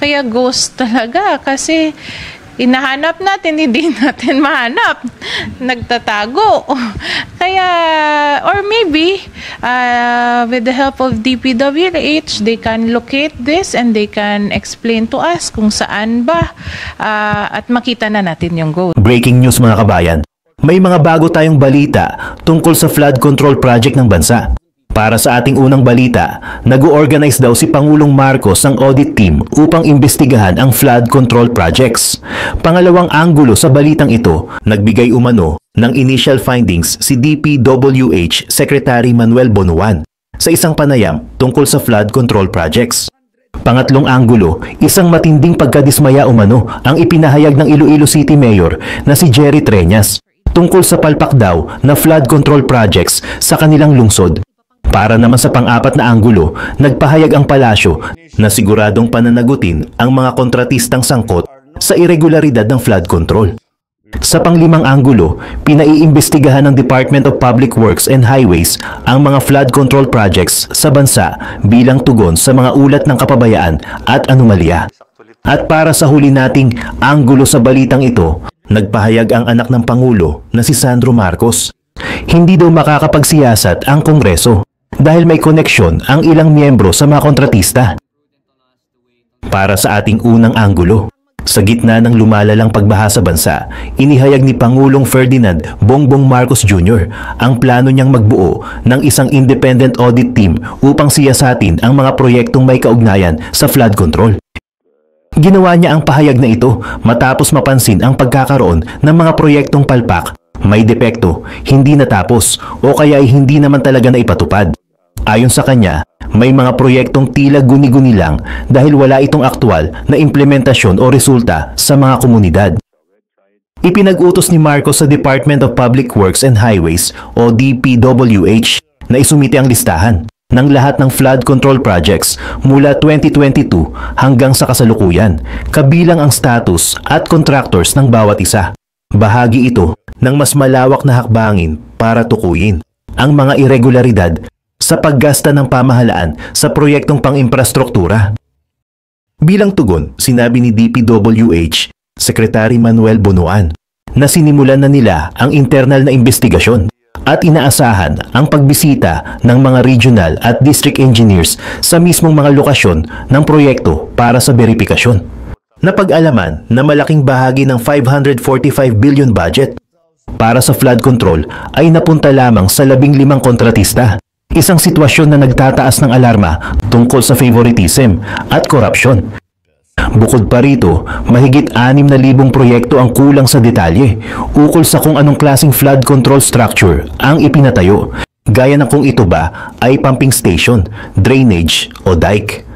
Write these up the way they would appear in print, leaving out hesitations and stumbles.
Kaya ghost talaga kasi hinahanap natin, hindi natin mahanap. Nagtatago. Kaya, or maybe, with the help of DPWH, they can locate this and they can explain to us kung saan ba at makita na natin yung ghost. Breaking news mga kabayan, may mga bago tayong balita tungkol sa flood control project ng bansa. Para sa ating unang balita, nag-organize daw si Pangulong Marcos ng audit team upang imbestigahan ang flood control projects. Pangalawang anggulo sa balitang ito, nagbigay umano ng initial findings si DPWH Secretary Manuel Bonuan sa isang panayam tungkol sa flood control projects. Pangatlong anggulo, isang matinding pagkadismaya umano ang ipinahayag ng Iloilo City Mayor na si Jerry Treñas tungkol sa palpak daw na flood control projects sa kanilang lungsod. Para naman sa pang-apat na anggulo, nagpahayag ang palasyo na siguradong pananagutin ang mga kontratistang sangkot sa irregularidad ng flood control. Sa panglimang anggulo, pinaiimbestigahan ng Department of Public Works and Highways ang mga flood control projects sa bansa bilang tugon sa mga ulat ng kapabayaan at anomalya. At para sa huli nating anggulo sa balitang ito, nagpahayag ang anak ng Pangulo na si Sandro Marcos. Hindi daw makakapagsiyasat ang Kongreso dahil may koneksyon ang ilang miyembro sa mga kontratista. Para sa ating unang anggulo, sa gitna ng lumalalang pagbaha sa bansa, inihayag ni Pangulong Ferdinand Bongbong Marcos Jr. ang plano niyang magbuo ng isang independent audit team upang siyasatin ang mga proyektong may kaugnayan sa flood control. Ginawa niya ang pahayag na ito matapos mapansin ang pagkakaroon ng mga proyektong palpak, may depekto, hindi natapos o kaya ay hindi naman talaga na ipatupad. Ayon sa kanya, may mga proyektong tila guni-guni lang dahil wala itong aktwal na implementasyon o resulta sa mga komunidad. Ipinag-utos ni Marcos sa Department of Public Works and Highways o DPWH na isumite ang listahan ng lahat ng flood control projects mula 2022 hanggang sa kasalukuyan, kabilang ang status at contractors ng bawat isa. Bahagi ito ng mas malawak na hakbangin para tukuyin ang mga irregularidad sa paggasta ng pamahalaan sa proyektong pang-imprastruktura. Bilang tugon, sinabi ni DPWH Secretary Manuel Bonuan na sinimulan na nila ang internal na investigasyon at inaasahan ang pagbisita ng mga regional at district engineers sa mismong mga lokasyon ng proyekto para sa beripikasyon. Napag-alaman na malaking bahagi ng 545 billion budget para sa flood control ay napunta lamang sa 15 kontratista. Isang sitwasyon na nagtataas ng alarma tungkol sa favoritism at korupsyon. Bukod pa rito, mahigit 6,000 proyekto ang kulang sa detalye ukol sa kung anong klaseng flood control structure ang ipinatayo, gaya ng kung ito ba ay pumping station, drainage o dike.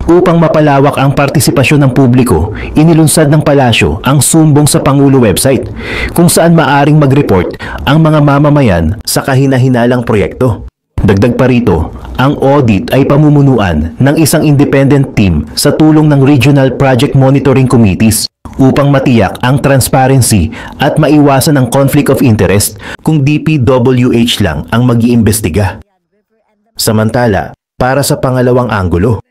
Upang mapalawak ang partisipasyon ng publiko, inilunsad ng palasyo ang sumbong sa Pangulo website kung saan maaring mag-report ang mga mamamayan sa kahina-hinalang proyekto. Dagdag pa rito, ang audit ay pamumunuan ng isang independent team sa tulong ng Regional Project Monitoring Committees upang matiyak ang transparency at maiwasan ang conflict of interest kung DPWH lang ang mag-iimbestiga. Samantala, para sa pangalawang anggulo,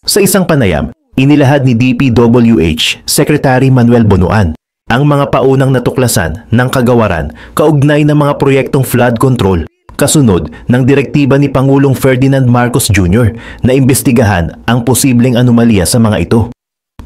sa isang panayam, inilahad ni DPWH Secretary Manuel Bonuan ang mga paunang natuklasan ng kagawaran kaugnay ng mga proyektong flood control kasunod ng direktiba ni Pangulong Ferdinand Marcos Jr. na imbestigahan ang posibleng anomalya sa mga ito.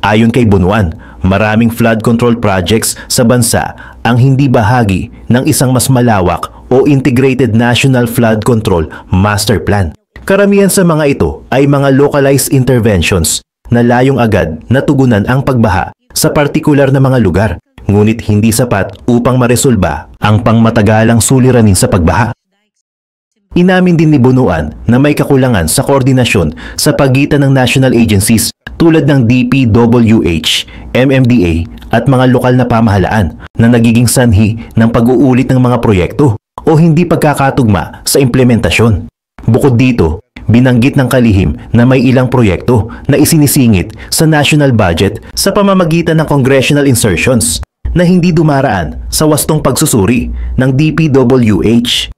Ayon kay Bonuan, maraming flood control projects sa bansa ang hindi bahagi ng isang mas malawak o Integrated National Flood Control Master Plan. Karamihan sa mga ito ay mga localized interventions na layong agad na tugunan ang pagbaha sa partikular na mga lugar, ngunit hindi sapat upang maresolba ang pangmatagalang suliranin sa pagbaha. Inamin din ni Bonuan na may kakulangan sa koordinasyon sa pagitan ng national agencies tulad ng DPWH, MMDA at mga lokal na pamahalaan na nagiging sanhi ng pag-uulit ng mga proyekto o hindi pagkakatugma sa implementasyon. Bukod dito, binanggit ng kalihim na may ilang proyekto na isinisingit sa national budget sa pamamagitan ng congressional insertions na hindi dumaraan sa wastong pagsusuri ng DPWH.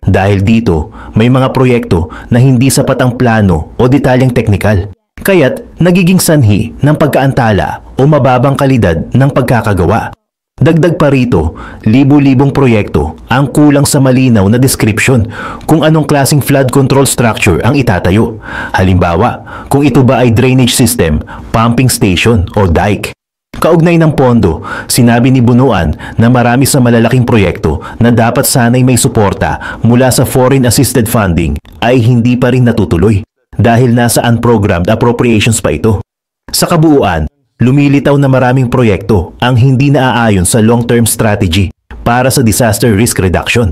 Dahil dito, may mga proyekto na hindi sapat ang plano o detalyeng teknikal. kaya't nagiging sanhi ng pagkaantala o mababang kalidad ng pagkakagawa. Dagdag pa rito, libu-libong proyekto ang kulang sa malinaw na description kung anong klaseng flood control structure ang itatayo. Halimbawa, kung ito ba ay drainage system, pumping station o dike. Kaugnay ng pondo, sinabi ni Bunuan na marami sa malalaking proyekto na dapat sanay may suporta mula sa foreign assisted funding ay hindi pa rin natutuloy dahil nasa unprogrammed appropriations pa ito. Sa kabuuan, lumilitaw na maraming proyekto ang hindi naaayon sa long-term strategy para sa disaster risk reduction.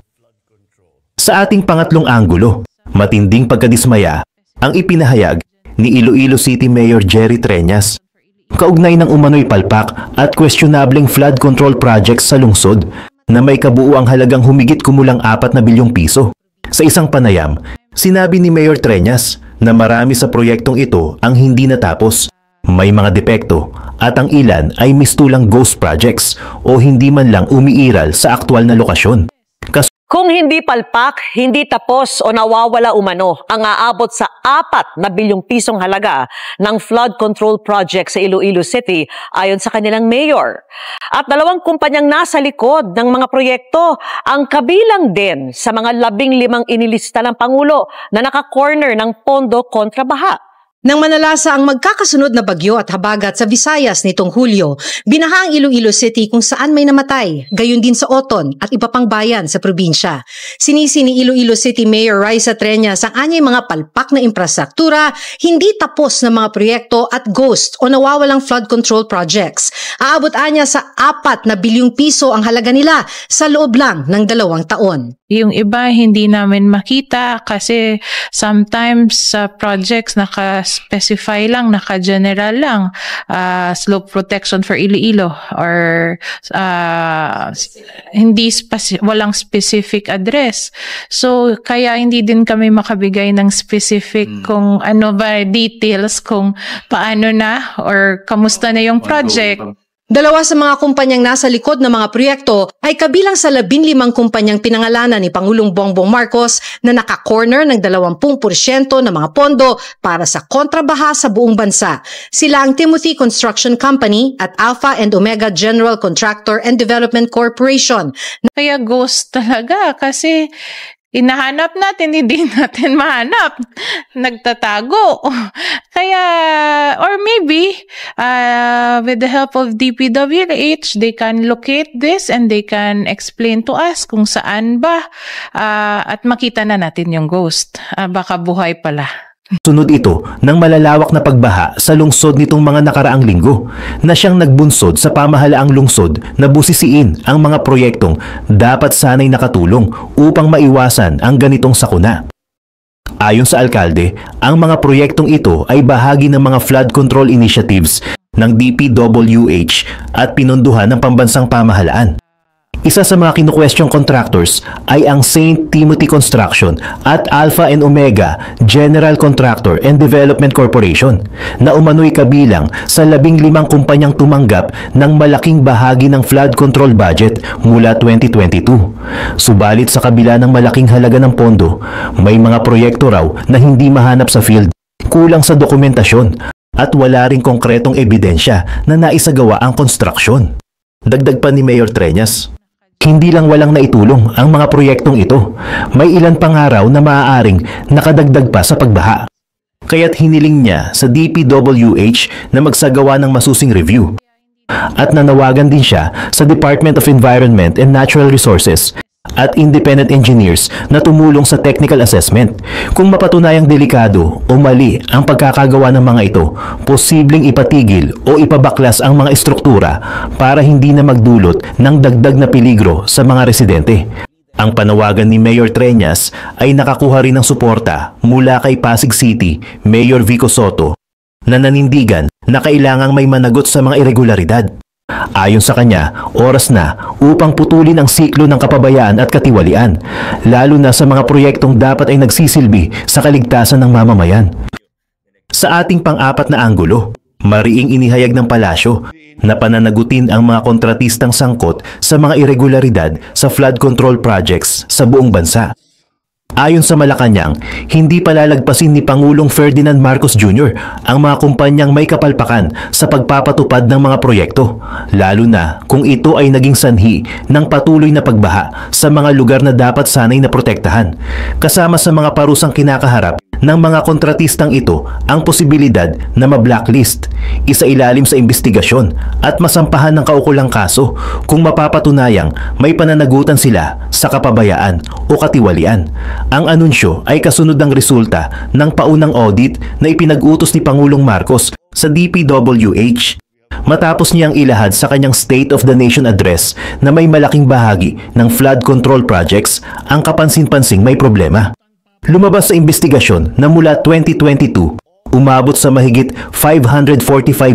Sa ating pangatlong anggulo, matinding pagkadismaya ang ipinahayag ni Iloilo City Mayor Jerry Treñas kaugnay ng umano'y palpak at questionableng flood control projects sa lungsod na may kabuuang halagang humigit kumulang 4 na bilyong piso. Sa isang panayam, sinabi ni Mayor Treñas na marami sa proyektong ito ang hindi natapos, may mga depekto at ang ilan ay mistulang ghost projects o hindi man lang umiiral sa aktwal na lokasyon. Kung hindi palpak, hindi tapos o nawawala umano ang aabot sa 4 na bilyong pisong halaga ng flood control project sa Iloilo City ayon sa kanilang mayor. At 2 kumpanyang nasa likod ng mga proyekto ang kabilang din sa mga 15 inilista ng Pangulo na naka-corner ng pondo kontra baha. Nang manalasa ang magkakasunod na bagyo at habagat sa Visayas nitong Hulyo, binaha ang Iloilo City kung saan may namatay, gayon din sa Oton at iba pang bayan sa probinsya. Sinisi ni Iloilo City Mayor Raisa Treñas ang anyay mga palpak na infrastruktura, hindi tapos na mga proyekto at ghost o nawawalang flood control projects. Aabot anya sa 4 na bilyong piso ang halaga nila sa loob lang ng 2 taon. Yung iba hindi namin makita kasi sometimes sa projects naka-specify lang, naka-general lang, slope protection for Iloilo or walang specific address. So kaya hindi din kami makabigay ng specific kung ano ba details kung paano na or kamusta na yung project. 2 sa mga kumpanyang nasa likod ng mga proyekto ay kabilang sa 15 kumpanyang pinangalanan ni Pangulong Bongbong Marcos na naka-corner ng 20% ng mga pondo para sa kontrabaha sa buong bansa. Sila ang Timothy Construction Company at Alpha and Omega General Contractor and Development Corporation. Kaya ghost talaga kasi inahanap natin, hindi natin mahanap. Nagtatago. Kaya, or maybe, with the help of DPWH, they can locate this and they can explain to us kung saan ba at makita na natin yung ghost. Baka buhay pala. Sunod ito ng malalawak na pagbaha sa lungsod nitong mga nakaraang linggo na siyang nagbunsod sa pamahalaang lungsod na busisiin ang mga proyektong dapat sanay nakatulong upang maiwasan ang ganitong sakuna. Ayon sa alkalde, ang mga proyektong ito ay bahagi ng mga flood control initiatives ng DPWH at pinondohan ng pambansang pamahalaan. Isa sa mga kinu-question contractors ay ang St. Timothy Construction at Alpha and Omega General Contractor and Development Corporation na umano'y kabilang sa 15 kumpanyang tumanggap ng malaking bahagi ng flood control budget mula 2022. Subalit sa kabila ng malaking halaga ng pondo, may mga proyekto raw na hindi mahanap sa field, kulang sa dokumentasyon at wala ring konkretong ebidensya na naisagawa ang konstruksyon. Dagdag pa ni Mayor Treñas, hindi lang walang naitulong ang mga proyektong ito, may ilan pang araw na maaaring nakadagdag pa sa pagbaha. Kaya't hiniling niya sa DPWH na magsagawa ng masusing review. At nanawagan din siya sa Department of Environment and Natural Resources at independent engineers na tumulong sa technical assessment. Kung mapatunayang delikado o mali ang pagkakagawa ng mga ito, posibleng ipatigil o ipabaklas ang mga estruktura para hindi na magdulot ng dagdag na peligro sa mga residente. Ang panawagan ni Mayor Treñas ay nakakuha rin ng suporta mula kay Pasig City Mayor Vico Soto na nanindigan na kailangang may managot sa mga irregularidad. Ayon sa kanya, oras na upang putulin ang siklo ng kapabayaan at katiwalian, lalo na sa mga proyektong dapat ay nagsisilbi sa kaligtasan ng mamamayan. Sa ating pang-4 na anggulo, mariing inihayag ng palasyo na pananagutin ang mga kontratistang sangkot sa mga irregularidad sa flood control projects sa buong bansa. Ayon sa Malacanang, hindi palalagpasin ni Pangulong Ferdinand Marcos Jr. ang mga kumpanyang may kapalpakan sa pagpapatupad ng mga proyekto, lalo na kung ito ay naging sanhi ng patuloy na pagbaha sa mga lugar na dapat sanay na protektahan. Kasama sa mga parusang kinakaharap ng mga kontratistang ito ang posibilidad na ma-blacklist, isailalim sa investigasyon at masampahan ng kaukulang kaso kung mapapatunayang may pananagutan sila sa kapabayaan o katiwalian. Ang anunsyo ay kasunod ng resulta ng paunang audit na ipinag-utos ni Pangulong Marcos sa DPWH matapos niyang ilahad sa kanyang State of the Nation address na may malaking bahagi ng flood control projects ang kapansin-pansing may problema. Lumabas sa investigasyon na mula 2022, umabot sa mahigit 545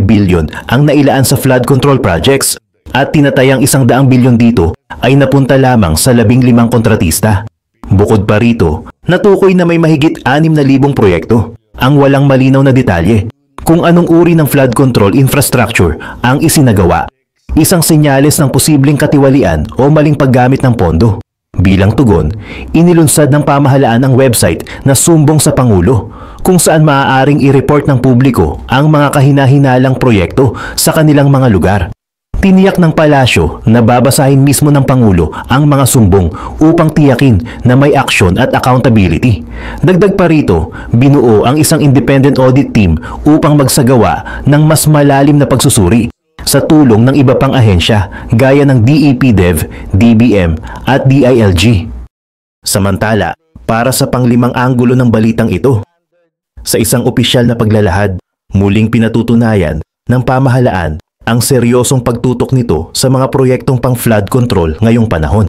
billion ang nailaan sa flood control projects at tinatayang 100 bilyon dito ay napunta lamang sa 15 kontratista. Bukod pa rito, natukoy na may mahigit 6,000 proyekto ang walang malinaw na detalye kung anong uri ng flood control infrastructure ang isinagawa. Isang senyales ng posibleng katiwalian o maling paggamit ng pondo. Bilang tugon, inilunsad ng pamahalaan ang website na Sumbong sa Pangulo kung saan maaaring i-report ng publiko ang mga kahina-hinalang proyekto sa kanilang mga lugar. Tiniyak ng palasyo na babasahin mismo ng Pangulo ang mga sumbong upang tiyakin na may aksyon at accountability. Dagdag pa rito, binuo ang isang independent audit team upang magsagawa ng mas malalim na pagsusuri sa tulong ng iba pang ahensya gaya ng DEPDEV, DBM at DILG. Samantala, para sa panglimang anggulo ng balitang ito, sa isang opisyal na paglalahad, muling pinatutunayan ng pamahalaan ang seryosong pagtutok nito sa mga proyektong pang-flood control ngayong panahon.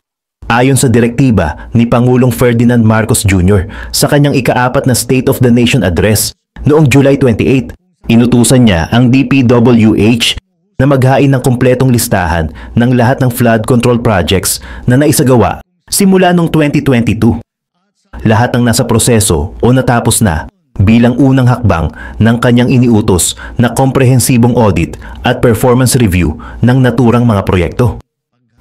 Ayon sa direktiba ni Pangulong Ferdinand Marcos Jr. sa kanyang ika-4 na State of the Nation address noong July 28, inutusan niya ang DPWH na maghain ng kumpletong listahan ng lahat ng flood control projects na naisagawa simula noong 2022. Lahat ng nasa proseso o natapos na bilang unang hakbang ng kanyang iniutos na komprehensibong audit at performance review ng naturang mga proyekto.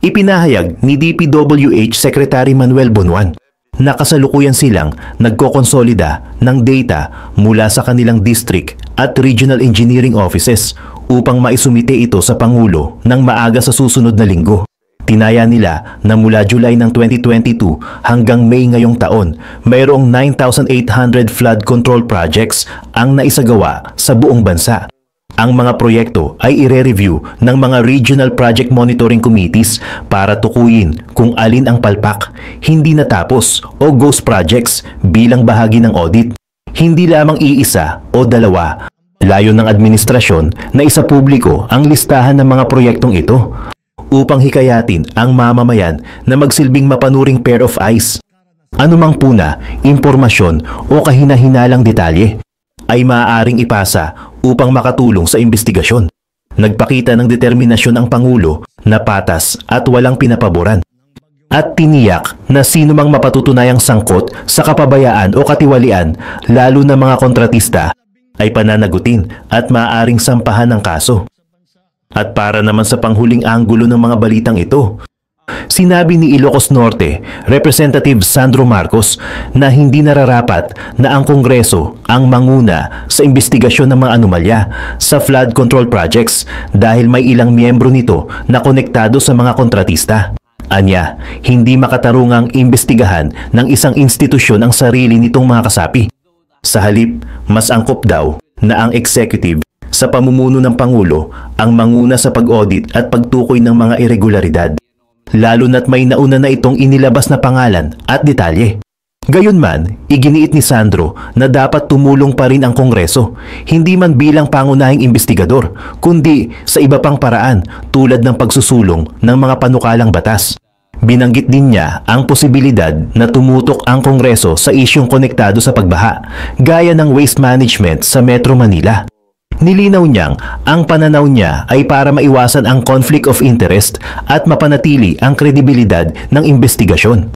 Ipinahayag ni DPWH Secretary Manuel Bunuan na kasalukuyan silang nagkokonsolida ng data mula sa kanilang district at regional engineering offices upang maisumite ito sa Pangulo ng maaga sa susunod na linggo. Tinaya nila na mula July ng 2022 hanggang May ngayong taon, mayroong 9,800 flood control projects ang naisagawa sa buong bansa. Ang mga proyekto ay ire-review ng mga regional project monitoring committees para tukuyin kung alin ang palpak, hindi natapos o ghost projects bilang bahagi ng audit. Hindi lamang iisa o dalawa. Layo ng administrasyon na isa publiko ang listahan ng mga proyektong ito upang hikayatin ang mamamayan na magsilbing mapanuring pair of eyes. Anumang puna, impormasyon o kahina-hinalang detalye ay maaaring ipasa upang makatulong sa investigasyon. Nagpakita ng determinasyon ang Pangulo na patas at walang pinapaboran. At tiniyak na sino mang mapatutunayang sangkot sa kapabayaan o katiwalian, lalo na mga kontratista, ay pananagutin at maaaring sampahan ng kaso. At para naman sa panghuling anggulo ng mga balitang ito, sinabi ni Ilocos Norte, Representative Sandro Marcos na hindi nararapat na ang Kongreso ang manguna sa investigasyon ng mga anomalya sa flood control projects dahil may ilang miyembro nito na konektado sa mga kontratista. Anya, hindi makatarungang imbestigahan ng isang institusyon ang sarili nitong mga kasapi. Sa halip, mas angkop daw na ang executive sa pamumuno ng Pangulo ang manguna sa pag-audit at pagtukoy ng mga irregularidad, lalo na't may nauna na itong inilabas na pangalan at detalye. Gayunman, iginiit ni Sandro na dapat tumulong pa rin ang Kongreso, hindi man bilang pangunahing investigador, kundi sa iba pang paraan tulad ng pagsusulong ng mga panukalang batas. Binanggit din niya ang posibilidad na tumutok ang Kongreso sa isyong konektado sa pagbaha, gaya ng waste management sa Metro Manila. Nilinaw niyang ang pananaw niya ay para maiwasan ang conflict of interest at mapanatili ang kredibilidad ng investigasyon.